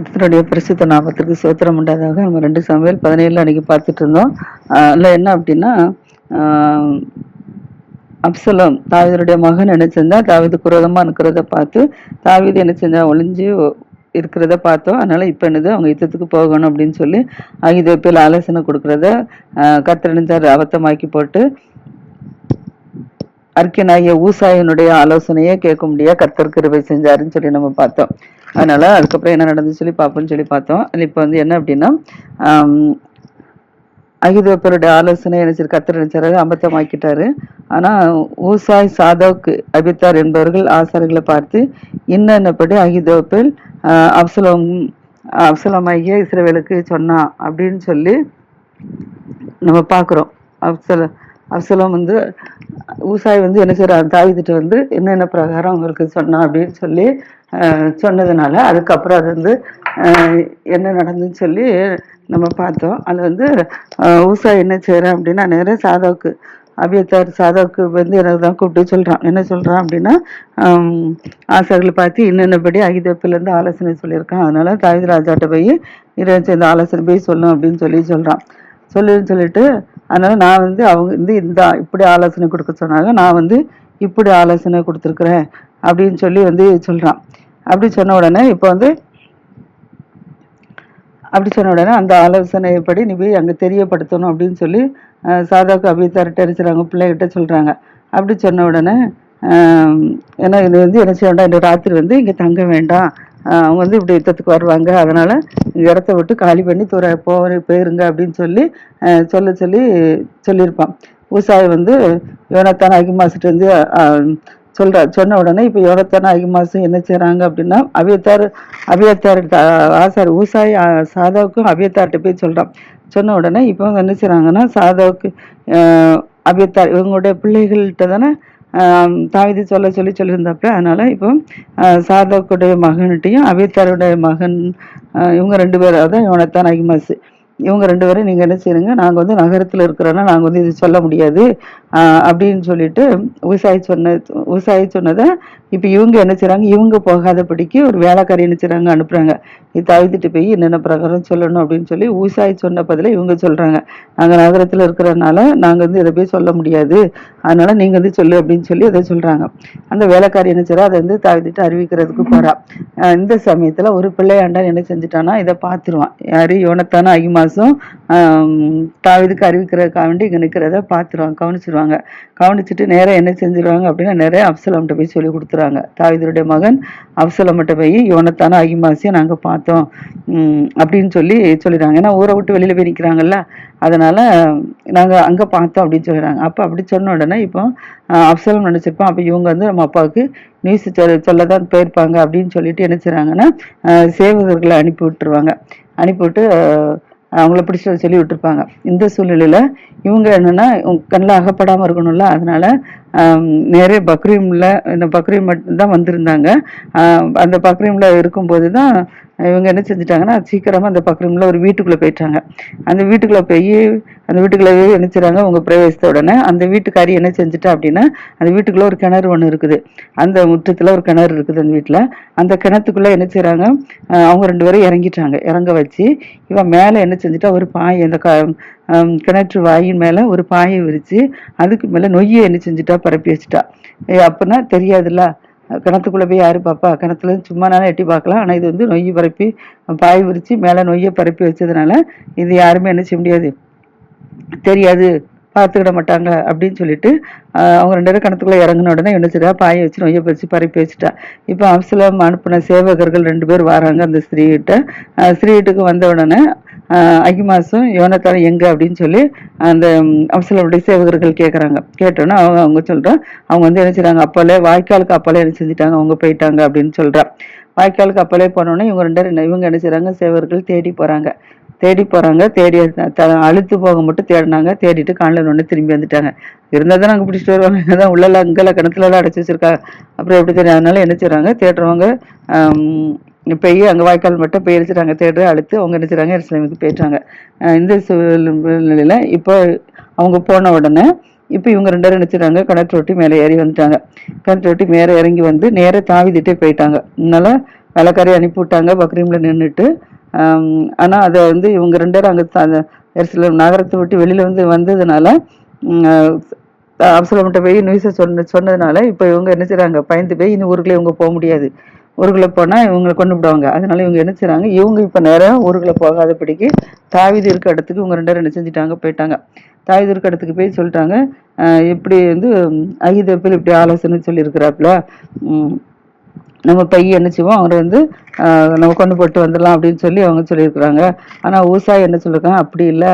கர்த்தருடைய பரிசுத்த நாமத்திற்கு ஸ்தோத்திரம் உண்டாதாக. நம்ம 2 சாமுவேல் 17 அன்னைக்கு பார்த்துட்டு இருந்தோம். அதில் என்ன அப்படின்னா, அப்சலோம் தாவீதுடைய மகன் என்ன செஞ்சா, தாவீதுக்கு விரோதமா இருக்கிறத பார்த்து தாவீது என்ன செஞ்சா, ஒளிஞ்சு இருக்கிறத பார்த்தோம். அதனால இப்ப என்னது, அவங்க யுத்தத்துக்கு போகணும் அப்படின்னு சொல்லி அகிதோப்பேல் ஆலோசனை கொடுக்கறத கர்த்தர் நினைச்சாரு, அபத்தமாக்கி போட்டு அர்க்கியனாகிய ஊசாயினுடைய ஆலோசனையே கேட்க முடியாது கர்த்தர் கிருபை செஞ்சாருன்னு சொல்லி நம்ம பார்த்தோம். அதனால அதுக்கப்புறம் என்ன நடந்துன்னு சொல்லி பார்ப்போம்னு சொல்லி பார்த்தோம். இப்போ வந்து என்ன அப்படின்னா, அகிதோப்பேலுடைய ஆலோசனை நினைச்சிரு கர்த்தர் நினைச்சாரு, அபத்தமாக்கிட்டாரு. ஆனா ஊசாய், சாதோக், அபித்தார் என்பவர்கள் ஆசாரிகளை பார்த்து இன்னபடி அகிதோப்பேல் அப்சலோமாகிய இஸ்ரவேலுக்கு சொன்னான் அப்படின்னு சொல்லி நம்ம பார்க்குறோம். அப்சலோம் வந்து ஊசாய் வந்து என்ன செய்யறான், தாவீதுட்ட வந்து என்னென்ன பிரகாரம் அவங்களுக்கு சொன்னான் அப்படின்னு சொல்லி சொன்னதுனால அதுக்கப்புறம் அது வந்து என்ன நடந்துன்னு சொல்லி நம்ம பார்த்தோம். அது வந்து ஊசாய் என்ன செய்யறான் அப்படின்னா, நேர சாதோக்கு வந்து எனக்கு தான் கூப்பிட்டு சொல்றான். என்ன சொல்றான் அப்படின்னா, ஆசாரிகளை பார்த்து இன்னபடி அகிதோப்பேலிருந்து ஆலோசனை சொல்லியிருக்கான். அதனால தாவீது ராஜாட்ட போய் இந்த ஆலோசனை போய் சொல்லும் அப்படின்னு சொல்றான். சொல்லிட்டு அதனால நான் வந்து அவங்க வந்து இப்படி ஆலோசனை கொடுக்க சொன்னாங்க, நான் வந்து இப்படி ஆலோசனை கொடுத்துருக்குறேன் அப்படின்னு சொல்லி வந்து சொல்றான். அப்படி சொன்ன உடனே அந்த ஆலோசனைப்படி நீ போய் அங்கே தெரியப்படுத்தணும் அப்படின்னு சொல்லி சாதாக்கு அபித்தார்கிட்ட அடிச்சுறாங்க, பிள்ளைகிட்ட சொல்றாங்க. அப்படி சொன்ன உடனே ஏன்னா இது வந்து என்ன செய்ய வேண்டாம், இந்த ராத்திரி வந்து இங்கே தங்க வேண்டாம், அவங்க வந்து இப்படி யுத்தத்துக்கு வருவாங்க, அதனால இடத்த விட்டு காலி பண்ணி போயிருங்க அப்படின்னு சொல்லியிருப்பான். ஊசாய் வந்து யோனத்தான் அகிமாசிட்டு இருந்து சொன்ன உடனே இப்போ யோனத்தான் அகிமாசும் என்ன செய்யறாங்க அப்படின்னா, அபியத்தார் ஆசாரி ஊசாய் சாதாவுக்கும் அபியத்தார்கிட்ட போய் சொல்றான். சொன்ன உடனே இப்போ என்ன செய்யறாங்கன்னா, சாதாவுக்கு அபியத்தார் இவங்களுடைய பிள்ளைகள்கிட்ட தானே தாவீது சொல்லியிருந்தாப்ப. அதனால இப்போ சாதோக்குடைய மகன்கிட்டையும் அபியத்தாருடைய மகன் இவங்க 2 பேர், அதான் யோனத்தான் அகிமாசு, இவங்க 2 பேரும் நீங்க என்ன செய்யுங்க, நாங்க வந்து நகரத்துல இருக்கிறோன்னா நாங்க வந்து இது சொல்ல முடியாது அப்படின்னு சொல்லிட்டு ஊசாய் சொன்னதை இப்ப இவங்க என்ன செய்றாங்க, இவங்க போகாதபடிக்கு ஒரு வேலைக்காரி என்ன செய்றாங்க, அனுப்புறாங்க. இது தாவீதுட்டு போய் என்னென்ன பிரகாரம் சொல்லணும் அப்படின்னு சொல்லி ஊசாய் சொன்ன பதில இவங்க சொல்றாங்க, நாங்க நகரத்துல இருக்கிறதுனால நாங்க வந்து இதை போய் சொல்ல முடியாது, அதனால நீங்க வந்து சொல்லு அப்படின்னு சொல்லி அதை சொல்றாங்க. அந்த வேலைக்காரி என்ன செய்றா, அதை வந்து தாவீதுட்டு அறிவிக்கிறதுக்கு போறா. இந்த சமயத்துல ஒரு பிள்ளையாண்டான் என்ன செஞ்சுட்டானா, இதை பார்த்துருவான். யாரு, யோனத்தானும் அகிமாசும் தாவீதுக்கு அறிவிக்கிறதுக்காக வேண்டி இங்க நிக்கிறத பார்த்துருவாங்க, கவனிச்சிருவாங்க. கவனிச்சுட்டு நேரம் என்ன செஞ்சிருவாங்க அப்படின்னா, நிறைய அப்சலோம்கிட்ட போய் சொல்லி கொடுத்துருவாங்க. தாவீதுடைய மகன் அப்சலோம்கிட்ட போய் யோனத்தானும் அகிமாசையும் நாங்க பார்த்தோம் அப்படின்னு சொல்லிடுறாங்க. ஏன்னா ஊரை விட்டு வெளியில போய் நிக்கிறாங்கல்ல, அதனால நாங்க அங்க பார்த்தோம் அப்படின்னு சொல்லிடுறாங்க. அப்ப அப்படி சொன்ன உடனே இப்போ அப்சலோம் நினைச்சிருப்போம், அப்ப இவங்க வந்து நம்ம அப்பாவுக்கு நியூஸ் சொல்லதான் போயிருப்பாங்க அப்படின்னு சொல்லிட்டு என்ன செய்றாங்கன்னா, சேவகர்களை அனுப்பி விட்டுருவாங்க. அனுப்பிவிட்டு அவங்கள பிடிச்சி சொல்லி விட்டுருப்பாங்க. இந்த சூழ்நிலையில இவங்க என்னன்னா, கண்ணில் அகப்படாம இருக்கணும்ல, அதனால நிறைய இந்த பக்ரீம் மட்டும்தான் வந்திருந்தாங்க. அந்த பக்ரீம்ல இருக்கும்போதுதான் இவங்க என்ன செஞ்சுட்டாங்கன்னா, சீக்கிரமா அந்த பக்ரீம்ல ஒரு வீட்டுக்குள்ள போயிட்டாங்க. அந்த வீட்டுக்குள்ளவே என்ன செய்றாங்க, உங்க பிரவேசத்த உடனே அந்த வீட்டுக்காரி என்ன செஞ்சுட்டா அப்படின்னா, அந்த வீட்டுக்குள்ள ஒரு கிணறு ஒண்ணு இருக்குது, அந்த முற்றத்துல ஒரு கிணறு இருக்குது அந்த வீட்டுல. அந்த கிணத்துக்குள்ள என்ன செய்றாங்க, அவங்க 2 பேரும் இறங்க வச்சு இவன் மேல என்ன செஞ்சுட்டா, ஒரு பாய், அந்த கிணற்று வாயின் மேல ஒரு பாயை விரிச்சு அதுக்கு மேல நொய்யை என்ன செஞ்சுட்டா, பரப்பி வச்சுட்டா. அப்படின்னா தெரியாதுல்ல, கிணத்துக்குள்ள போய் யாரு பாப்பா, கிணத்துல சும்மா நானும் எட்டி பார்க்கலாம், ஆனா இது வந்து நொய்யை பரப்பி பாய் விரிச்சு மேல நொய்யை பரப்பி வச்சதுனால இது யாருமே என்ன செய்ய முடியாது, தெரியாது, பார்த்துக்கிட மாட்டாங்க அப்படின்னு சொல்லிட்டு அவங்க 2 பேரும் கிணத்துக்குள்ள இறங்கின உடனே என்ன செய்றா, பாயை வச்சு நொய்யை பறிச்சு பரப்பி வச்சுட்டா. இப்போ அப்சலோம் அனுப்பின சேவகர்கள் 2 பேர் வராங்க அந்த ஸ்திரீகிட்ட வந்த உடனே அகிமாசும் யோனத்தானும் எங்க அப்படின்னு சொல்லி அந்த அப்சலோமுடைய சேவகர்கள் கேட்கறாங்க. கேட்டோன்னா அவங்க சொல்றா, அவங்க வந்து என்ன செய்றாங்க, வாய்க்காலுக்கு அப்பாலே என்ன செஞ்சுட்டாங்க, அவங்க போயிட்டாங்க அப்படின்னு சொல்றா. வாய்க்காலுக்கு அப்பாலே போனோடனே இவங்க என்ன செய்றாங்க, சேவகர்கள் தேடி போறாங்க. அழுத்து போக மட்டும் தேடினாங்க. தேடிட்டு காலையில் ஒன்று திரும்பி வந்துட்டாங்க. இருந்தாதான் நாங்கள் பிடிச்சிட்டு வருவாங்க, இங்கதான் உள்ளெல்லாம் இங்கெல்லாம் கிணத்துலலாம் அடைச்சி வச்சிருக்காங்க, அப்புறம் எப்படி தெரியும். அதனால என்ன செய்றாங்க, தேடுறவங்க போய் அங்கே வாய்க்கால் மட்டும் போயிருச்சுட்டாங்க. தேடுற அழுத்து அவங்க என்ன செய்றாங்க, எருசலேமுக்கு போயிட்டாங்க. இந்த சூழ்நிலையில இப்போ அவங்க போன உடனே இப்போ இவங்க 2 பேரும் நினைச்சிட்டாங்க, கிணற்று ஒட்டி மேலே ஏறி வந்துட்டாங்க. கிணற்று ஒட்டி மேலே இறங்கி வந்து நேர தாவீதுட்டே போயிட்டாங்க. அதனால வேலைக்காரி அனுப்பி விட்டாங்க பக்ரீமில் நின்றுட்டு. ஆனால் அதை வந்து இவங்க 2 பேரும் அங்கே எருசலேம் நகரத்தை விட்டு வெளியில் வந்ததுனால அப்சலோம்கிட்ட போய் நியூஸை சொன்னதுனால இப்போ இவங்க என்ன செய்கிறாங்க, பயந்து போய் இன்னும் ஊருக்குள்ளே இவங்க போக முடியாது. ஊருக்குள்ளே போனால் இவங்களை கொண்டு விடுவாங்க. அதனால இவங்க என்ன செய்கிறாங்க, இவங்க இப்போ நேரம் ஊருக்குள்ளே போகாதபடிக்கு தாவீது இருக்க இடத்துக்கு இவங்க 2 பேரும் என்ன செஞ்சுட்டாங்க, போயிட்டாங்க. தாவீது இருக்க இடத்துக்கு போய் சொல்லிட்டாங்க, இப்படி அகிதோப்பேல் இப்படி ஆலோசனை சொல்லியிருக்கிறாப்புல, நம்ம பையன் என்ன செய்வோம், அவரை நம்ம கொண்டு போட்டு வந்துடலாம் அப்படின்னு சொல்லி அவங்க சொல்லியிருக்கிறாங்க. ஆனால் ஊசாய் என்ன சொல்லியிருக்காங்க, அப்படி இல்லை,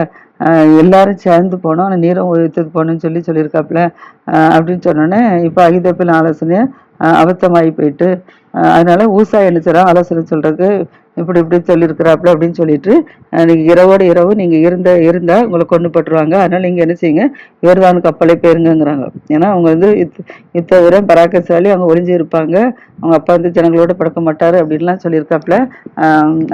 எல்லாரும் சேர்ந்து போனோம், ஆனால் நீரும் யுத்தத்துக்கு போகணும்னு சொல்லியிருக்காப்புல அப்படின்னு சொன்னோன்னே இப்போ அகிதோப்பேல் ஆலோசனையை அபத்தமாகி போயிட்டு, அதனால ஊசாய் என்ன செய்றா, ஆலோசனை சொல்றதுக்கு இப்படி இப்படி சொல்லியிருக்கிறாப்புல அப்படின்னு சொல்லிட்டு, நீங்க இரவோடு இரவு நீங்க இருந்தா உங்களை கொண்டு போட்டுருவாங்க. அதனால நீங்க என்ன செய்யுங்க, யோர்தான் கப்பலை போயிருங்கிறாங்க. ஏன்னா அவங்க யுத்த வீரன் பராக்கிரமசாலி, அவங்க ஒளிஞ்சு இருப்பாங்க, அவங்க அப்பா ஜனங்களோட படுக்க மாட்டாரு அப்படின்லாம் சொல்லியிருக்காப்புல.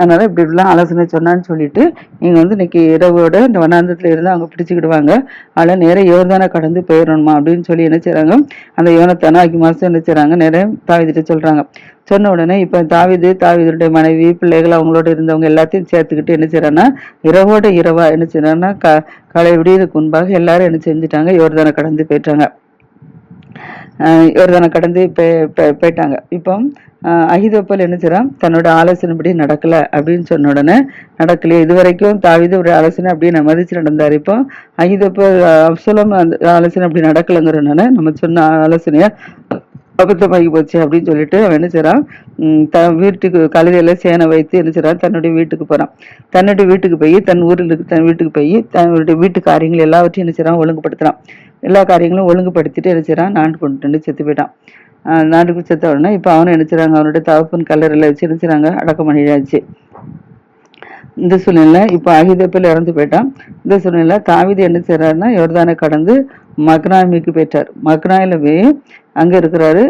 அதனால இப்படி இப்படிலாம் ஆலோசனை சொன்னான்னு சொல்லிட்டு நீங்க இன்னைக்கு இரவோட இந்த வனாந்தரத்துல இருந்து அவங்க பிடிச்சுக்கிடுவாங்க. அதனால நேரம் யோர்தானை கடந்து போயிடணுமா அப்படின்னு சொல்லி என்ன செய்றாங்க, அந்த யோனத்தான அகிமாசும் என்ன செய்றாங்க, நேரம் தாவீதுட்ட சொல்றாங்க. சொன்ன உடனே இப்ப தாவீதுடைய மனைவி பிள்ளைகள் அவங்களோட இருந்தவங்க எல்லாத்தையும் சேர்த்துக்கிட்டு என்ன செய்யறாங்கன்னா, இரவோட இரவா என்ன செய்யறாங்கன்னா, காலை விடியதுக்கு முன்பாக எல்லாரும் என்ன செஞ்சுட்டாங்க, யோர்தானை கடந்து போயிட்டாங்க. யோர்தானை கடந்து போயிட்டாங்க. இப்போ அகிதோப்பேல் என்ன செய்றான், தன்னோட ஆலோசனைப்படி நடக்கல அப்படின்னு சொன்ன உடனே, நடக்கலையே இதுவரைக்கும் தாவீது ஒரு ஆலோசனை அப்படியே மதிச்சு நடந்தாரு. இப்போ அகிதோப்பேல் அப்சலோம் ஆலோசனை அப்படி நடக்கலைங்கிறதுனால நம்ம சொன்ன ஆலோசனைய அபத்தமாகி போச்சு அப்படின்னு சொல்லிட்டு அவன் என்ன செய்றான், தன் வீட்டுக்கு கழுதையில சேனை வைத்து என்ன செய்றான், தன்னுடைய வீட்டுக்கு போறான். தன்னுடைய வீட்டுக்கு போய் தன் வீட்டுக்கு போய் தன்னுடைய வீட்டு காரியங்கள் எல்லாவற்றையும் என்ன செய்றான், ஒழுங்குபடுத்துறான். எல்லா காரியங்களும் ஒழுங்குபடுத்திட்டு என்ன செய்றான், நாண்டு கொண்டு செத்து போயிட்டான். நாட்டுக்கு செத்த உடனே இப்ப அவனை என்ன செய்றாங்க, அவனுடைய தகப்பன் கல்லறையில வச்சு என்ன செய்றாங்க, அடக்கம் பண்ணியாச்சு. இந்த சூழ்நிலை இப்ப அகிதோப்பேல் இறந்து போயிட்டான். இந்த சூழ்நிலை தாவீது என்ன செய்யறாருன்னா, யோர்தானை கடந்து மக்னாயிமுக்கு போயிட்டார். மக்னாயில போய் அங்க இருக்கிறாரு.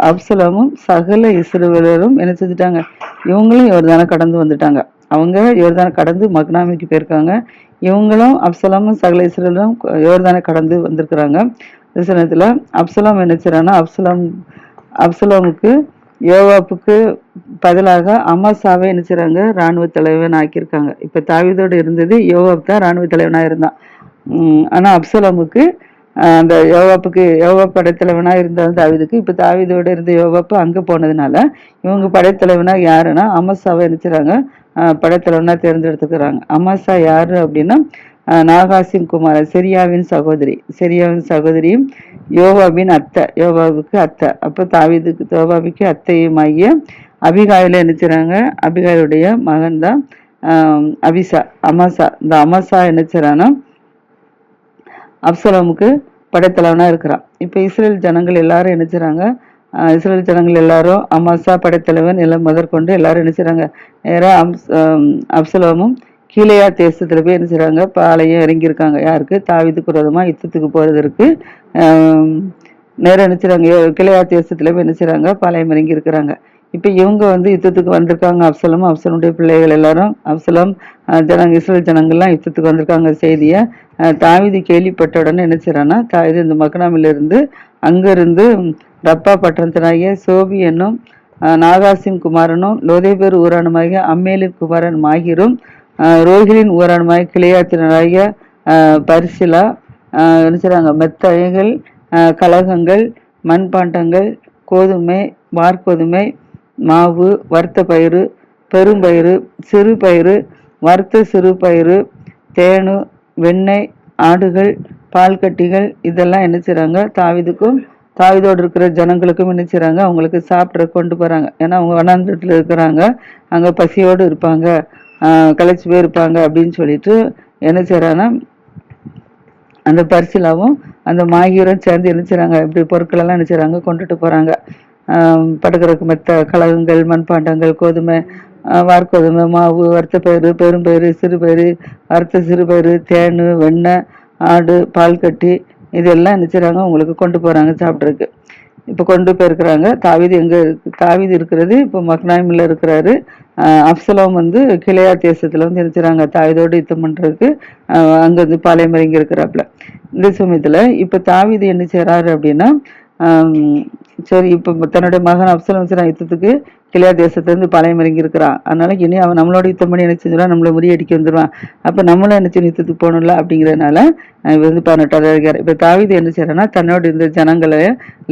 அப்சலோமும் சகல இஸ்ரவேலரும் என்ன செஞ்சுட்டாங்க, இவங்களும் யோர்தானை கடந்து வந்துட்டாங்க. அவங்க யோர்தானை கடந்து மக்னாயிமுக்கு போயிருக்காங்க. இவங்களும் அப்சலோமும் சகல இஸ்ரவேலரும் யோர்தானை கடந்து வந்திருக்கிறாங்க. இந்த சமயத்துல அப்சலோம் என்ன செய்யறான்னா, அப்சலோமுக்கு யோவாப்புக்கு பதிலாக அமாசாவை என்ன செய்றாங்க, ராணுவ தலைவன் ஆக்கியிருக்காங்க. இப்ப தாவீதோடு இருந்தது யோவாப் தான் ராணுவ தலைவனா இருந்தான். ஆனா அப்சலோமுக்கு அந்த யோவாப் படைத்தலைவனா இருந்தாலும் தாவீதுக்கு, இப்ப தாவீதோட இருந்த யோவாப்பு அங்க போனதுனால இவங்க படைத்தலைவனா யாருன்னா அமாசாவை என்ன செய்றாங்க, படைத்தலைவனா தேர்ந்தெடுத்துக்கிறாங்க. அமாசா யாரு அப்படின்னா, நாகாசின் குமாரன், செரியாவின் சகோதரியும் யோவாபின் அத்தை, யோவாபுக்கு அத்தை. அப்ப யோவாபுக்கு அத்தையும் ஆகிய அபிகாயில என்ன செய்றாங்க, அபிகாயிலுடைய மகன் தான் அமாசா. இந்த அமாசா என்ன செய்றான்னா அப்சலோமுக்கு படைத்தலைவனா இருக்கிறான். இப்ப இஸ்ரேல் ஜனங்கள் எல்லாரும் என்ன செய்றாங்க, இஸ்ரேல் ஜனங்கள் எல்லாரும் அமாசா படைத்தலைவன் எல்லாம் முதற்கொண்டு எல்லாரும் என்ன செய்றாங்க, நேரா அப்சலோமும் கீழையா தேசத்துல போய் என்ன செய்றாங்க, பாளையம் இறங்கியிருக்காங்க. யாருக்கு, தாவீதுக்கு விரோதமா யுத்தத்துக்கு போறதற்கு நேரம் என்ன செய்றாங்க, கீழையா தேசத்துல போய் என்ன செய்றாங்க, பாளையம் இறங்கி இருக்கிறாங்க. இப்ப இவங்க யுத்தத்துக்கு வந்திருக்காங்க. அப்சலோனுடைய பிள்ளைகள் எல்லாரும், இஸ்ரேல் ஜனங்கள்லாம் யுத்தத்துக்கு வந்திருக்காங்க. செய்திய தாவீது கேள்விப்பட்ட உடனே என்ன செய்றான்னா, தாவீது இந்த மக்னாமில இருந்து அங்கிருந்து ரப்பா பட்டணத்தினாகிய சோபி என்னும் நாகாசின் குமாரனும் லோதேபேர் ஊரானுமாகிய அம்மேலின் குமாரன் மாகிரும் ரோகிலின் ஊரானுமாகிய கிளையாத்தினராகிய பரிசிலா என்ன செய்றாங்க, மெத்தைகள், கலகங்கள், மண்பாண்டங்கள், கோதுமை, வார்கோதுமை, மாவு, வறுத்த பயிறு, பெரும்பயிறு, சிறு பயிறு, வறுத்த சிறு பயிறு, தேனு, வெண்ணெய், ஆடுகள், பால் கட்டிகள், இதெல்லாம் என்ன செய்றாங்க, தாவீதோடு இருக்கிற ஜனங்களுக்கும் என்ன செய்றாங்க, அவங்களுக்கு சாப்பிட்ற கொண்டு போறாங்க. ஏன்னா அவங்க வனாந்தரத்துல இருக்கிறாங்க, அங்க பசியோடு இருப்பாங்க, களைச்சு போயிருப்பாங்க அப்படின்னு சொல்லிட்டு என்ன செய்றாங்கன்னா, அந்த பரிசிலாவும் அந்த மாகியரும் சேர்ந்து என்ன செய்றாங்க, இப்படி பொருட்கள் எல்லாம் என்ன செய்றாங்க, கொண்டுட்டு போறாங்க. படுக்கிறதுக்கு மெத்த, கலகங்கள், மண்பாண்டங்கள், கோதுமை, வார்கோதுமை, மாவு, வறுத்த பயிறு, பெரும்பயிறு, சிறுபயிறு, வறுத்த சிறுபயிறு, தேனு, வெண்ணெய், ஆடு, பால் கட்டி, இதெல்லாம் என்ன செய்றாங்க, உங்களுக்கு கொண்டு போறாங்க சாப்பிட்றதுக்கு. இப்போ கொண்டு போயிருக்கிறாங்க. தாவீது இருக்கிறது இப்போ மக்னாயிமில் இருக்கிறாரு. அப்சலோம் கிளையா தேசத்துல என்ன செய்றாங்க, தாவீதோடு யுத்தம் பண்றதுக்கு அங்க பாளையம் இறங்கி இருக்கிறாப்புல. இந்த சமயத்துல இப்ப தாவீது என்ன செய்றாரு அப்படின்னா, சரி இப்ப தன்னுடைய மகன் அப்சலோம் செய்றான் யுத்தத்துக்கு கிளியா தேசத்துல பாளையம் இறங்கி இருக்கிறான். அதனால இனி அவன் நம்மளோட யுத்தம் பண்ணி என்ன செஞ்சிருவான், நம்மள முறியடிக்க வந்துருவான். அப்ப நம்மளும் என்ன செய்யணும், யுத்தத்துக்கு போகணும்ல அப்படிங்கிறதுனால இவர் வந்து 18வது அதிகாரம். இப்ப தாவீது என்ன செய்யறான்னா, தன்னோட இந்த ஜனங்களை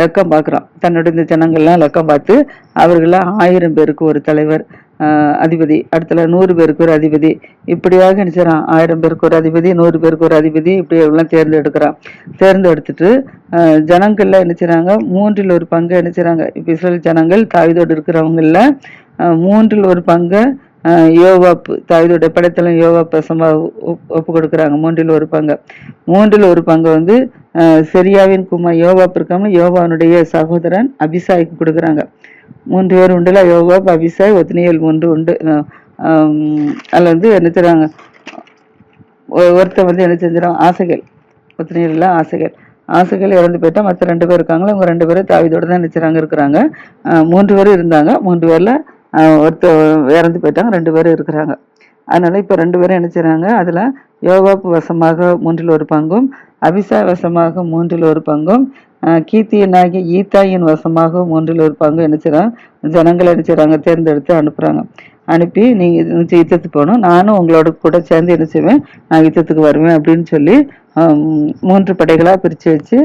லக்கம் பார்க்கிறான். தன்னோட இந்த ஜனங்கள்லாம் லக்கம் பார்த்து அவர்கள 1000 பேருக்கு ஒரு தலைவர், அதிபதி, அடுத்தல 100 பேருக்கு ஒரு அதிபதி, இப்படியாக என்ன செய்யறான், 1000 பேருக்கு ஒரு அதிபதி, 100 பேருக்கு ஒரு அதிபதி, இப்படி எல்லாம் தேர்ந்தெடுக்கிறான். தேர்ந்தெடுத்துட்டு ஜனங்கள்ல என்ன செய்றாங்க, 3ல் ஒரு பங்கு என்ன செய்றாங்க, இப்ப இஸ்ரேல் ஜனங்கள் தாவீதோடு இருக்கிறவங்கல்ல 3ல் ஒரு பங்கு யோவாப், தாவீதோட படைத்தலைவன் யோவாப் வசமா ஒப்பு கொடுக்குறாங்க. 3ல் ஒரு பங்கு, 3ல் ஒரு பங்கு வந்து செரியாவின் குமார் யோவாப் இருக்காம யோவானுடைய சகோதரன் அபிசாய்க்கு கொடுக்குறாங்க. 3 பேர் உண்டுல, யோவாப், அபிசாய், ஒத்னியேல் 3 உண்டு. அதுல வந்து என்ன செய்றாங்க, ஒருத்தர் வந்து என்ன செஞ்சிடும், ஆசைகள், ஒத்னியேல் ஆசைகள், ஆசைகள் இறந்து போயிட்டா மற்ற 2 பேர் இருக்காங்களா, அவங்க 2 பேரும் தாவீதோட தான் நினைச்சாங்க இருக்கிறாங்க. 3 பேரும் இருந்தாங்க, 3 பேர்ல ஒருத்தர் இறந்து போயிட்டாங்க, 2 பேரும் இருக்கிறாங்க. அதனால இப்ப 2 பேரும் என்ன செய்றாங்க, அதுல யோவாப் வசமாக 3ல் ஒரு பங்கும், அபிசாய் வசமாக 3ல் ஒரு பங்கும், கீத்தியனாகி ஈத்தாயின் வசமாக 3ல் ஒரு பங்கும் என்ன செய்றாங்க, ஜனங்களை என்ன செய்றாங்க, தேர்ந்தெடுத்து அனுப்புறாங்க. அனுப்பி நீங்க யுத்தத்துக்கு போகணும், நானும் உங்களோட கூட சேர்ந்து என்ன செய்வேன், நான் யுத்தத்துக்கு வருவேன் அப்படின்னு சொல்லி 3 படைகளா பிரிச்சு வச்சு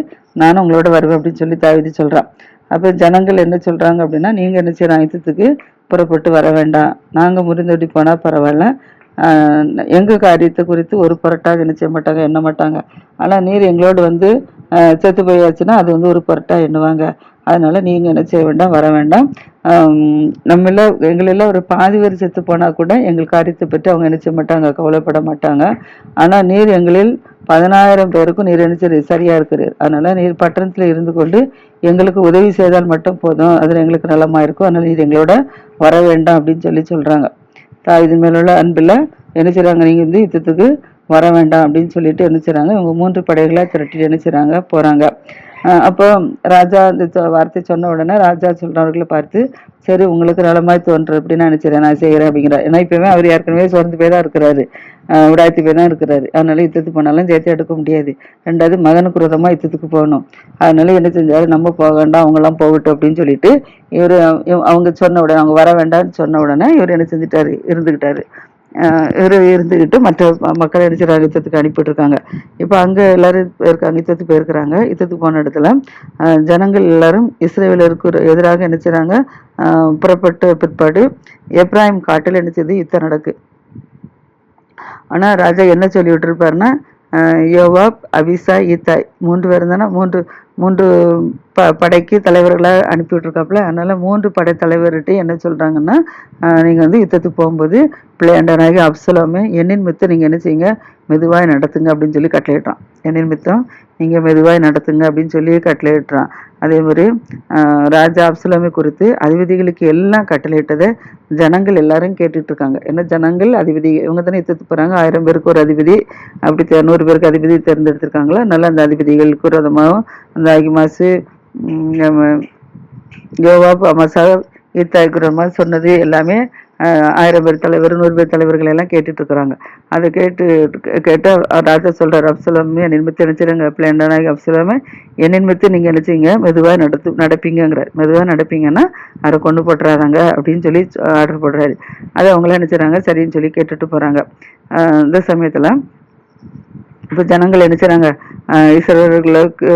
நானும் உங்களோட வருவேன் அப்படின்னு சொல்லி தாவீது சொல்றான். அப்ப ஜனங்கள் என்ன சொல்றாங்க அப்படின்னா, நீங்க என்ன செய்யலாம், யுத்தத்துக்கு புறப்பட்டு வர வேண்டாம், நாங்க முறிந்தோடி போனா பரவாயில்ல, எங்க காரியத்தை குறித்து ஒரு பொருட்டாக என்ன செய்ய மாட்டாங்க, எண்ண மாட்டாங்க. ஆனா நீர் எங்களோடு வந்து செத்து போயாச்சுன்னா அது வந்து ஒரு பொருட்டா எண்ணுவாங்க. அதனால நீங்க என்ன செய்ய வேண்டாம், வர வேண்டாம். நம்மள எங்களெல்லாம் ஒரு பாதி பேர் செத்து போனா கூட எங்கள் காரியத்தை பற்றி அவங்க என்ன செய்ய மாட்டாங்க, கவலைப்பட மாட்டாங்க. ஆனா நீர் எங்களில் 10,000 பேருக்கும் நீர் என்ன சரியா இருக்கிறீர். அதனால நீர் பட்டணத்துல இருந்து கொண்டு எங்களுக்கு உதவி செய்தால் மட்டும் போதும், அதுல எங்களுக்கு நலமா இருக்கும். அதனால நீர் எங்களோட வர வேண்டாம் அப்படின்னு சொல்லி சொல்றாங்க. தாவீது மேல உள்ள அன்புல என்ன செய்றாங்க, நீங்க வந்து யுத்தத்துக்கு வர வேண்டாம் அப்படின்னு சொல்லிட்டு என்ன செய்றாங்க, இவங்க 3 படைகளா திரட்டி என்ன செய்றாங்க, போறாங்க. அப்போ ராஜா அந்த வார்த்தை சொன்ன உடனே ராஜா சொல்றவர்களை பார்த்து, சரி உங்களுக்கு நலமாய் தோன்று அப்படின்னு நினைச்சிடறேன், நான் செய்யறேன் அப்படிங்கிறார். ஏன்னா இப்பவே அவர் ஏற்கனவே சோர்ந்து போய் தான் இருக்கிறாரு, விடாய்த்து போய் தான் இருக்கிறாரு. அதனால யுத்தத்துக்கு போனாலும் ஜெயத்தை எடுக்க முடியாது. 2வது மகனுக்கு விரோதமா யுத்தத்துக்கு போகணும். அதனால என்ன செஞ்சாரு, நம்ம போக வேண்டாம், அவங்க எல்லாம் போகட்டும் அப்படின்னு சொல்லிட்டு இவரு அவங்க சொன்ன உடனே, அவங்க வர வேண்டாம்னு சொன்ன உடனே இவர் என்ன செஞ்சுட்டாரு, இருந்துகிட்டாரு. இவரு இருந்துகிட்டு மற்ற மக்கள் என்ன செய்றாங்க, யுத்தத்துக்கு அனுப்பிட்டு இருக்காங்க. இப்ப அங்க எல்லாரும் இருக்காங்க, யுத்தத்துக்கு போயிருக்கிறாங்க. யுத்தத்துக்கு போன இடத்துல ஜனங்கள் எல்லாரும் இஸ்ரவேலருக்கு எதிராக என்ன செய்றாங்க, புறப்பட்ட பிற்பாடு எப்ராயிம் காட்டில் என்ன செய்யுது, யுத்தம் நடக்கு. ஆனா ராஜா என்ன சொல்லி விட்டுருப்பாருன்னா, யோவாப், அபிசாய், ஈத்தாய் 3 பேரும் தானே, மூன்று படைக்கு தலைவர்களை அனுப்பி விட்டுருக்காப்புல. அதனால 3 படை தலைவர்கிட்ட என்ன சொல்றாங்கன்னா, நீங்க வந்து யுத்தத்துக்கு போகும்போது பிள்ளையாண்டனாகி அப்சலோமே எண்ணின் மித்தம் நீங்க என்ன செய்யுங்க, மெதுவாய் நடத்துங்க அப்படின்னு சொல்லி கட்டளையிட்டான். எண்ணின் மித்தம் நீங்க மெதுவாய் நடத்துங்க அப்படின்னு சொல்லி கட்டளையிட்டான். அதே மாதிரி ராஜா அப்சலோமை குறித்து அதிபதிகளுக்கு எல்லாம் கட்டளையிட்டதை ஜனங்கள் எல்லாரும் கேட்டுட்டு இருக்காங்க. ஏன்னா ஜனங்கள் அதிபதி இவங்க தானே யுத்தத்துக்கு போறாங்க, 1000 பேருக்கு ஒரு அதிபதி, அப்படி 100 பேருக்கு அதிபதி தேர்ந்தெடுத்திருக்காங்களா. அதனால அந்த அதிபதிகளுக்கு விரோதமாகவும் அந்த அகிமாசு, யோவாப், அமசா, ஈத்தாய்க்குறமா சொன்னது எல்லாமே 1000 பேர் தலைவர், 100 பேர் தலைவர்கள் எல்லாம் கேட்டுட்டு இருக்கிறாங்க. அதை கேட்டு ராஜா சொல்றாரு, அப்சலோமே என் நிமித்தம் நினைச்சிருங்க, பிள்ளைண்டானாகி அப்சலோமே என் நிமித்தம் நீங்க நினைச்சீங்க மெதுவா நடப்பீங்கிறார். மெதுவா நடப்பீங்கன்னா அதை கொண்டு போட்டுறாதாங்க அப்படின்னு சொல்லி ஆர்டர் போடுறாரு. அதை அவங்களாம் நினைச்சாங்க, சரின்னு சொல்லி கேட்டுட்டு போறாங்க. இந்த சமயத்துல இப்போ ஜனங்கள் என்ன செய்றாங்க, இஸ்ரவேலர்களுக்கு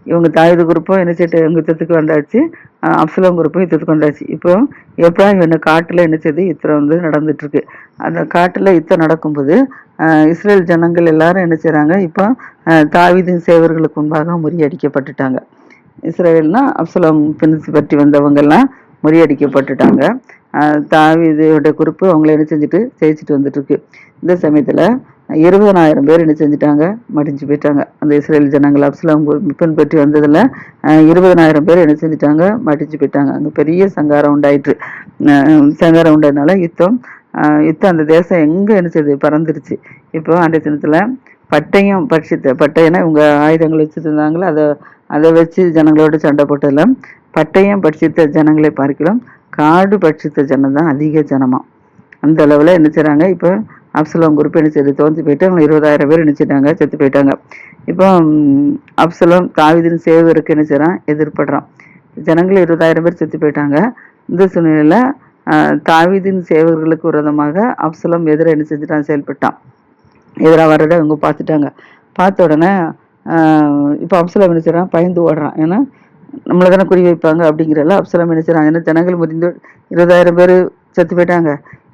இவங்க தாவீது குரூப்பும் என்ன செய்யிட்டு இவங்க யுத்தத்துக்கு வந்தாச்சு, அப்சலோம் குரூப்பும் யுத்தத்துக்கு வந்தாச்சு. இப்போ எப்ராயிம் என்ன காட்டுல என்ன செய்யுது, யுத்தம் வந்து நடந்துட்டு இருக்கு. அந்த காட்டுல யுத்தம் நடக்கும்போது இஸ்ரேல் ஜனங்கள் எல்லாரும் என்ன செய்றாங்க, இப்போ தாவீதின் சேவர்களுக்கு முன்பாக முறியடிக்கப்பட்டுட்டாங்க. இஸ்ரேல்னா அப்சலோம் பற்றி வந்தவங்க எல்லாம் முறியடிக்கப்பட்டுட்டாங்க. தாவீதோட குறிப்பு அவங்கள என்ன செஞ்சுட்டு ஜெயிச்சுட்டு வந்துட்டு இருக்கு. இந்த சமயத்துல 20,000 பேர் என்ன செஞ்சுட்டாங்க, மடிஞ்சு போயிட்டாங்க. அந்த இஸ்ரேல் ஜனங்கள் அப்சலோம் பின்பற்றி வந்ததுல 20,000 பேர் என்ன செஞ்சுட்டாங்க, மடிஞ்சு போயிட்டாங்க. அங்க பெரிய சங்காரம் உண்டாயிற்று. சங்காரம் உண்டாயதுனால யுத்தம் அந்த தேசம் எங்க என்ன செய்யுது, பறந்துருச்சு. இப்போ அன்றைய தினத்துல பட்டயம் பட்டயம்னா இவங்க ஆயுதங்கள் வச்சுட்டு இருந்தாங்களோ அதை வச்சு ஜனங்களோட சண்டை போட்டதுல பட்டயம் பட்சித்த ஜனங்களை பார்க்கலாம் காடு பட்சித்த ஜனம் தான் அதிக ஜனமா. அந்த அளவுல என்ன செய்றாங்க, இப்போ அப்சலோம் குரூப் என்ன செய்யுது, தோந்து போயிட்டு அவங்க 20,000 பேர் நினைச்சிட்டாங்க, செத்து போயிட்டாங்க. இப்போ அப்சலோம் தாவீதின் சேவகருக்கு என்ன செய்றான், எதிர்படுறான். ஜனங்கள் 20,000 பேர் செத்து போயிட்டாங்க. இந்த சூழ்நிலையில தாவீதின் சேவகர்களுக்கு விரோதமாக அப்சலோம் எதிராக என்ன செஞ்சுட்டான், செயல்பட்டான். எதிராக வர்றதை அவங்க பார்த்துட்டாங்க. பார்த்த உடனே இப்போ அப்சலோம் என்ன செய்றான், பயந்து ஓடுறான். ஏன்னா நம்மளை தானே குறி வைப்பாங்க அப்படிங்கிறல அப்சலோம் என்ன செய்றான், ஏன்னா ஜனங்கள் முறிந்து 20,000 பேர் செத்து போயிட்டாங்க,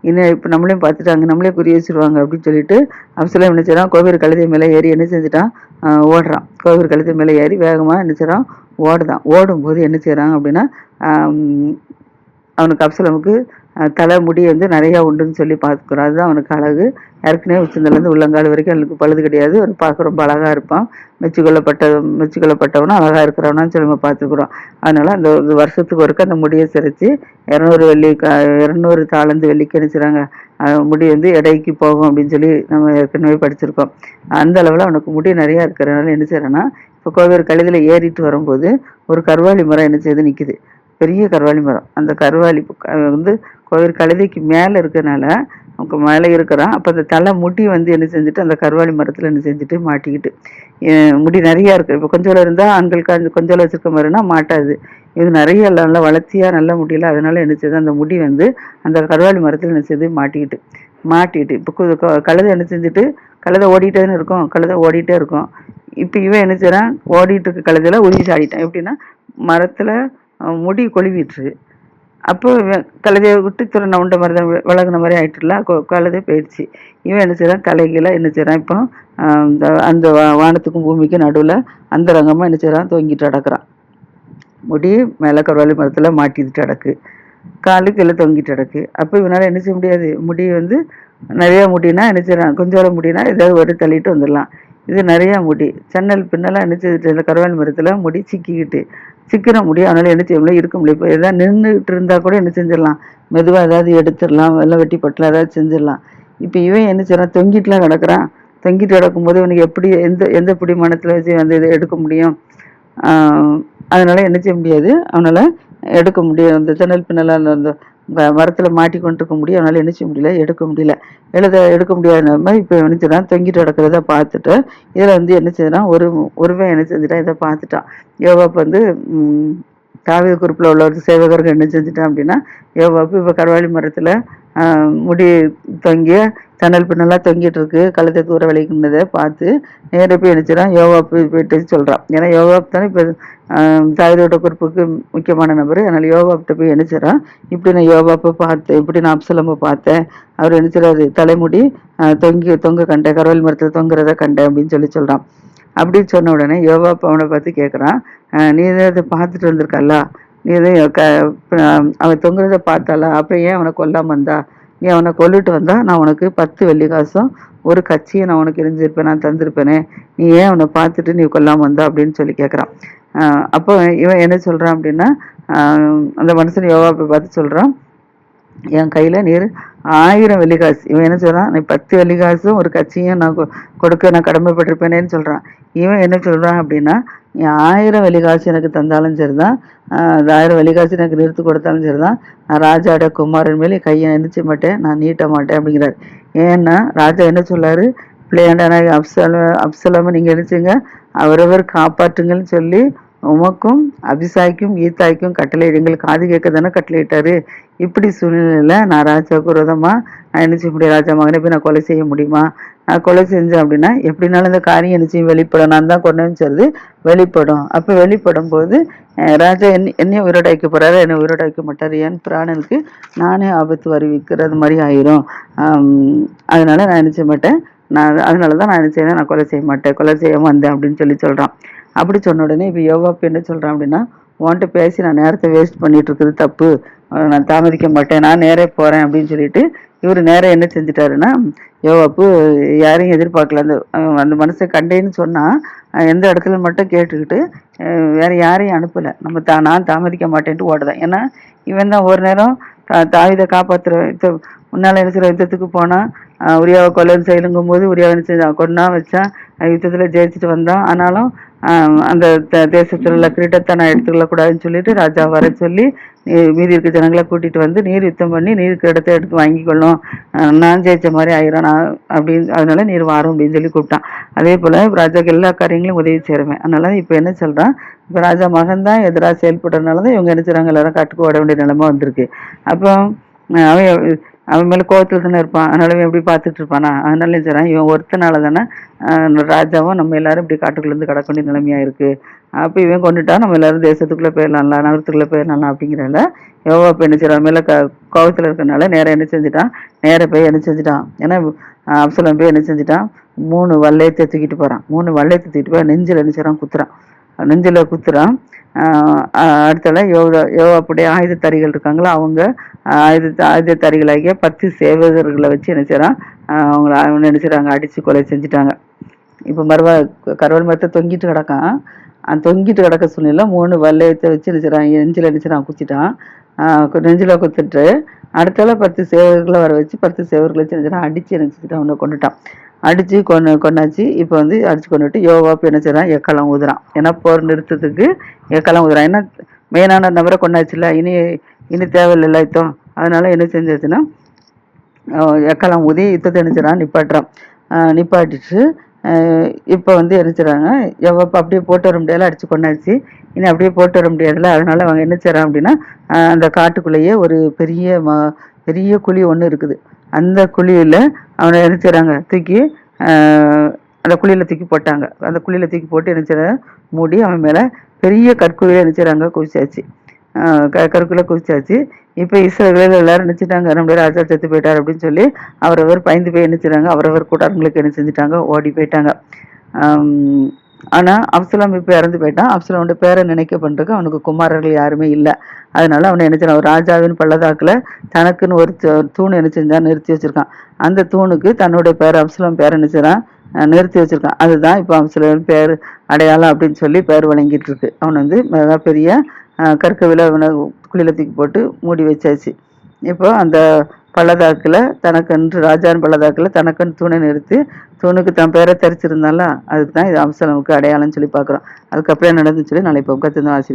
இன்னும் இப்போ நம்மளையும் பார்த்துட்டாங்க, நம்மளே குறி வச்சிருவாங்க அப்படின்னு சொல்லிட்டு அப்சலோம் என்ன செய்றான், கோவேறு கழுதை மேலே ஏறி என்ன செஞ்சுட்டான், ஓடுறான். கோவேறு கழுதை மேலே ஏறி வேகமாக என்ன செய்றான், ஓடுதான். ஓடும்போது என்ன செய்றான் அப்படின்னா, அவனுக்கு அப்சலோமுக்கு தலை முடி வந்து நிறையா உண்டுன்னு சொல்லி பார்த்துக்கிறோம். அதுதான் அவனுக்கு அழகு. ஏற்கனவே உச்சந்தலேருந்து உள்ளங்கால் வரைக்கும் அவனுக்கு பழுது கிடையாது. ஒரு பார்க்க ரொம்ப அழகாக இருப்பான். மெச்சுக்கொள்ளப்பட்டவனும் அழகாக இருக்கிறவனான்னு சொல்லி நம்ம பார்த்துக்கிறோம். அதனால அந்த ஒரு வருஷத்துக்கு ஒருக்க அந்த முடியை சிரித்து 200 தாளந்து வெள்ளிக்கு நினைச்சுறாங்க, முடி வந்து எடைக்கு போகும் அப்படின்னு சொல்லி நம்ம ஏற்கனவே படிச்சிருக்கோம். அந்த அளவில் அவனுக்கு முடி நிறையா இருக்கிறனால என்ன செய்யறேன்னா, இப்போ கோவேறு கழுதில் ஏறிட்டு வரும்போது ஒரு கருவாலி மரம் என்ன செய்து நிற்குது, பெரிய கருவாலி மரம். அந்த கருவாலி வந்து கோவில் கழுதைக்கு மேலே இருக்கிறனால அவங்க மேலே இருக்கிறான். அப்போ அந்த தலை முடி வந்து என்ன செஞ்சுட்டு அந்த கருவாலி மரத்தில் என்ன செஞ்சுட்டு மாட்டிக்கிட்டு, முடி நிறையா இருக்குது. இப்போ கொஞ்சம் இருந்தால் ஆண்களுக்கு கொஞ்சம் வச்சுருக்க மாதிரினா மாட்டாது. இது நிறைய நல்லா வளர்த்தியாக நல்ல முடியல. அதனால என்ன செய்யுது, அந்த முடி வந்து அந்த கருவாலி மரத்தில் என்ன செய்யுது, மாட்டிக்கிட்டு இப்போ கழுதை என்ன செஞ்சுட்டு, கழுதை ஓடிட்டேன்னு இருக்கும், கழுதை ஓடிட்டே இருக்கும். இப்போ இவன் என்ன செய்கிறான், ஓடிட்டு இருக்க கழுதையில உதவி சாடிட்டான். எப்படின்னா மரத்தில் முடி கொழுவிட்டுரு. அப்போ கழுதையை விட்டு துறன உண்ட மாதிரி தான் விலகுன மாதிரி ஆயிட்டுல, கழுதை போயிடுச்சு. இவன் என்ன செய்கிறான், தலைகீழ என்ன செய்கிறான், இப்போ அந்த வானத்துக்கும் பூமிக்கும் நடுவில் அந்த ரங்கமாக என்ன செய்கிறான், தொங்கிட்டு அடக்குறான். முடி மேலே கருவாலி மரத்தில் மாட்டிட்டு அடக்கு, காலு கீழே தொங்கிட்டு அடக்கு. அப்போ இவனால் என்ன செய்ய முடியாது, முடி வந்து நிறையா முடினா என்ன செய்யறான், கொஞ்சம் முடினா ஏதாவது ஒரு தள்ளிட்டு வந்துடலாம். இது நிறையா முடி சன்னல் பின்னெல்லாம் என்ன செய்துட்டு, இந்த கருவாலி மரத்தில் முடி சிக்கிற முடியும். அதனால என்ன செய்ய முடியும், இருக்க முடியும். இப்போ எதாவது நின்றுட்டு இருந்தா கூட என்ன செஞ்சிடலாம், மெதுவாக ஏதாவது எடுத்துடலாம், எல்லாம் வெட்டி பட்டலாம் ஏதாவது செஞ்சிடலாம். இப்போ இவன் என்ன செய்யறான், தொங்கிட்டுலாம் கிடக்குறான். தொங்கிட்டு கிடக்கும்போது இவனுக்கு எப்படி எந்த பிடிமானத்தில் வச்சு வந்து இதை எடுக்க முடியும். அதனால என்ன செய்ய முடியாது, அவனால எடுக்க முடியும். அந்த ஜன்னல் பின்னலால் அந்த மரத்தில் மாட்டி கொண்டு இருக்க முடியும். அதனால என்ன செய்ய முடியல, எடுக்க முடியல. எடுக்க முடியாத மாதிரி இப்போ என்ன செய்யறான், தொங்கிட்டு கிடக்கிறத பார்த்துட்டு இதில் வந்து என்ன செய்யறான், ஒருவன் என்ன செஞ்சுட்டான், இதை பார்த்துட்டான். யோவாப் வந்து தாவீது குறிப்பில் உள்ள ஒரு சேவகர்கள் என்ன செஞ்சுட்டான் அப்படின்னா, யோவாப்பு இப்போ கருவாலி மரத்தில் முடி தொங்கிய சன்னல் பின்னெல்லாம் தொங்கிட்டு இருக்கு, கழுத்தை தூர விளைக்கின்றதை பார்த்து நேர போய் நினைச்சிடான், யோவாப்பு போயிட்டு சொல்கிறான். ஏன்னா யோவாப் தானே இப்போ தாவீதோட குறிப்புக்கு முக்கியமான நபர். அதனால் யோவாப்கிட்ட போய் நினைச்சிடான், இப்படி நான் யோவாப்பை பார்த்தேன், இப்படி நான் அப்சலோமை பார்த்தேன், அவர் நினைச்சிடாரு தலைமுடி தொங்க கண்டேன், கருவாலி மரத்தில் தொங்குறத கண்டேன் அப்படின்னு சொல்கிறான். அப்படின்னு சொன்ன உடனே யோவாப் அவனை பார்த்து கேட்குறான், நீ இதை பார்த்துட்டு வந்திருக்கல்ல, நீ அவன் தொங்குறத பார்த்தால, அப்புறம் ஏன் அவனை கொல்லாம வந்தா, நீ அவனை கொல்லிட்டு வந்தா நான் உனக்கு 10 வெள்ளி காசும் ஒரு கட்சியை நான் உனக்கு எரிஞ்சிருப்பேன், நான் தந்திருப்பேனே, நீ ஏன் அவனை பார்த்துட்டு நீ கொல்லாம வந்தா அப்படின்னு சொல்லி கேட்குறான். அப்போ இவன் என்ன சொல்றான் அப்படின்னா, அந்த மனுஷன் யோவாப்பை பார்த்து சொல்றான், என் கையில நீர் 1000 வெள்ளிக்காசு. இவன் என்ன சொல்றான், நீ 10 வெள்ளிக்காசும் ஒரு கட்சியும் நான் கொடுக்க நான் கடமைப்பட்டிருப்பேனேன்னு சொல்றான். இவன் என்ன சொல்றான் அப்படின்னா, நீ 1000 வெள்ளிக்காசு எனக்கு தந்தாலும் சரிதான், அந்த 1000 வெள்ளிக்காசு எனக்கு நிறுத்து கொடுத்தாலும் சரிதான், நான் ராஜாவோட குமாரன் மேலே கையை நினைச்ச மாட்டேன், நான் நீட்ட மாட்டேன் அப்படிங்கிறார். ஏன்னா ராஜா என்ன சொல்லாரு, பிள்ளையாண்டான அப்சலோமை நீங்க நினைச்சுங்க, அவரவர் காப்பாற்றுங்கள்னு சொல்லி உமக்கும் அபிசாய்க்கும் ஈத்தாய்க்கும் கட்டளை எங்களுக்கு காது கேட்க தானே கட்டளையிட்டாரு. இப்படி சூழ்நிலையில நான் ராஜாவுக்கு விரோதமா நான் என்ன செய்ய முடியும், ராஜா மகனை போய் நான் கொலை செய்ய முடியுமா, நான் கொலை செஞ்சேன் அப்படின்னா எப்படினாலும் இந்த காரியம் என்ன செய்யும், வெளிப்படும். நான் தான் கொண்டேன்னு சொல்லி வெளிப்படும். அப்போ வெளிப்படும் போது ராஜா என்னையும் உயிரோட வைக்க போறாரு, என்னை உயிரோட வைக்க மாட்டாரு, என் பிராணனுக்கு நானே ஆபத்து வருவிக்கிறது மாதிரி ஆயிரும். அதனால நான் என்ன செய்ய மாட்டேன், அதனாலதான் நான் என்ன செய்யறேன், நான் கொலை செய்ய மாட்டேன், கொலை செய்யாம வந்தேன் அப்படின்னு சொல்றான். அப்படி சொன்ன உடனே இப்போ யோவாப் என்ன சொல்றான் அப்படின்னா, உன்கிட்ட பேசி நான் நேரத்தை வேஸ்ட் பண்ணிட்டு இருக்குது தப்பு, நான் தாமதிக்க மாட்டேன், நான் நேரே போறேன் அப்படின்னு சொல்லிட்டு இவர் நேரம் என்ன செஞ்சுட்டாருன்னா, யோவாப்பு யாரையும் எதிர்பார்க்கல. அந்த மனுஷன் கண்டேன்னு சொன்னா எந்த இடத்துல மட்டும் கேட்டுக்கிட்டு வேற யாரையும் அனுப்பல. நான் தாமதிக்க மாட்டேன்ட்டு ஓடுதான். ஏன்னா இவன் தான் ஒரு நேரம் தாவீதை காப்பாத்துற முன்னால என்ன செய்யற யுத்தத்துக்கு போனா உரியாவை கொலை செய்யலுங்கும் போது உரியாவை என்ன செஞ்சான், கொன்னா வச்சான், யுத்தத்தில் ஜெயிச்சுட்டு வந்தான். ஆனாலும் அந்த தேசத்தில் உள்ள கிரீடத்தை நான் எடுத்துக்கொள்ளக்கூடாதுன்னு சொல்லிட்டு ராஜா வர சொல்லி மீதி இருக்க ஜனங்களை கூட்டிட்டு வந்து நீர் யுத்தம் பண்ணி நீர் கிரீடத்தை எடுத்து வாங்கிக்கொள்ளும், நான் ஜெயிச்ச மாதிரி ஆயிரும் நான் அப்படின்னு, அதனால நீர் வாரும் அப்படின்னு சொல்லி கூப்பிட்டான். அதே போல ராஜாக்கு எல்லா காரியங்களும் உதவி சேருவேன். அதனால இப்போ என்ன சொல்றான், இப்போ ராஜா மகன் தான் எதிராக செயல்படுறதுனாலதான் இவங்க என்ன செய்றாங்க, எல்லாரும் காட்டுக்கு ஓட வேண்டிய நிலைமை வந்திருக்கு. அப்போ அவன் அவன் மேல கோவத்துல தானே இருப்பான். அதனால இவன் எப்படி பார்த்துட்டு இருப்பானா, அதனால என்ன செய்றான், இவன் ஒருத்தனால தானே ராஜாவும் நம்ம எல்லாரும் இப்படி காட்டுக்குள்ள இருந்து கடக்க வேண்டிய நிலைமையா இருக்கு. அப்ப இவன் கொண்டுட்டா நம்ம எல்லாரும் தேசத்துக்குள்ள போயிடலாம்ல, நகரத்துக்குள்ள போயிடலாம் அப்படிங்கிறத யோவாப் என்ன செய்றான், மேல கோவத்துல இருக்கறனால நேரம் என்ன செஞ்சுட்டான், நேர போய் என்ன செஞ்சுட்டான், ஏன்னா அப்சலோம் போய் என்ன செஞ்சுட்டான், 3 வல்லையத்தை தூக்கிட்டு போறான். 3 வல்லையத்தை தூக்கிட்டு போய் நெஞ்சில் என்ன செய்றான், குத்துறான். நெஞ்சில குத்துறான். அடுத்தால யோவாப்புடைய ஆயுதத்தாரிகள் இருக்காங்களா, அவங்க ஆயுதத்தாரிகளாகிய 10 சேவகர்களை வச்சு என்ன செய்றான், அவனை என்ன செய்றாங்க, அடிச்சு கொலை செஞ்சுட்டாங்க. இப்ப கருவாடு மரத்தை தொங்கிட்டு கிடக்கான். தொங்கிட்டு கிடக்க சூழ்நிலை 3 வல்லையத்தை வச்சு என்ன செய்றான், நெஞ்சில என்ன செய்றான், குத்திட்டான். நெஞ்சில குத்திட்டு அடுத்தால 10 சேவர்களை வர வச்சு 10 சேவர்களை வச்சு என்ன செய்றான், அடிச்சு என்ன செஞ்சுட்டான், அவனை கொண்டுட்டான். அடிச்சு கொண்டாச்சு. இப்போ வந்து அடிச்சு கொண்டுட்டு யோவாப் என்ன செய்றான், எக்காலம் ஊதுறான். ஏன்னா போர் நிறுத்தத்துக்கு எக்காலம் ஊதுறான். ஏன்னா மெயினான நபரை கொண்டாச்சுல, இனி தேவையில்லை யுத்தம். அதனால என்ன செஞ்சாச்சுன்னா எக்காலம் ஊதி யுத்தத்தை என்ன செய்றான், நிப்பாட்டுறான். நிப்பாட்டிட்டு இப்போ வந்து என்ன செய்றாங்க, யோவாப் அப்படியே போட்டு வர முடியாதுல, அடிச்சு கொண்டாச்சு. இனி அப்படியே போட்டு வர முடியாதுல, அதனால அவங்க என்ன செய்றான் அப்படின்னா, அந்த காட்டுக்குள்ளேயே ஒரு பெரிய குழி ஒன்று இருக்குது. அந்த குழியில அவனை என்ன செய்றாங்க, தூக்கி அந்த குழியில தூக்கி போட்டாங்க. அந்த குழியில தூக்கி போட்டு என்ன செய்றாங்க, மூடி அவன் மேல பெரிய கற்குழியில என்ன செய்றாங்க, குவிச்சாச்சு. கற்குள்ள குவிச்சாச்சு. இப்ப இஸ்ரவேலர் எல்லாரும் நினைச்சிட்டாங்க, நம்முடைய ராஜா செத்து போயிட்டார் அப்படின்னு சொல்லி அவரவர் பயந்து போய் என்ன செய்றாங்க, அவரவர் கூட்டாளங்களுக்கு என்ன செஞ்சுட்டாங்க, ஓடி போயிட்டாங்க. ஆனா அப்சலோம் இப்ப இறந்து போயிட்டான். அப்சலோனுடைய பேரை நினைக்க பண்றதுக்கு அவனுக்கு குமாரர்கள் யாருமே இல்லை. அதனால அவனை என்ன செய்றான், ராஜாவின் பள்ளத்தாக்குல தனக்குன்னு ஒரு தூண் என்ன செஞ்சான், நிறுத்தி வச்சிருக்கான். அந்த தூணுக்கு தன்னுடைய பேர் அப்சலோம் பேர் என்ன செய்றான், நிறுத்தி வச்சிருக்கான். அதுதான் இப்போ அப்சலோம் பேர் அடையாளம் அப்படின்னு சொல்லி பேர் வழங்கிட்டு இருக்கு. அவன் வந்து பெரிய கற்கவில அவனை குழியில தூக்கி போட்டு மூடி வச்சாச்சு. இப்போ அந்த பள்ளத்தாக்குல தனக்கன்று, ராஜாவின் பள்ளத்தாக்குல தனக்கன்று தூணை நிறுத்தி தூணுக்கு தன் பேரை தரிச்சிருந்தால, அதுக்கு தான் இது அப்சலோமுக்கு அடையாளம்னு சொல்லி பார்க்குறோம். அதுக்கப்புறம் நடந்துன்னு சொல்லி நாளைக்கு கத்துதான் ஆசிரியர்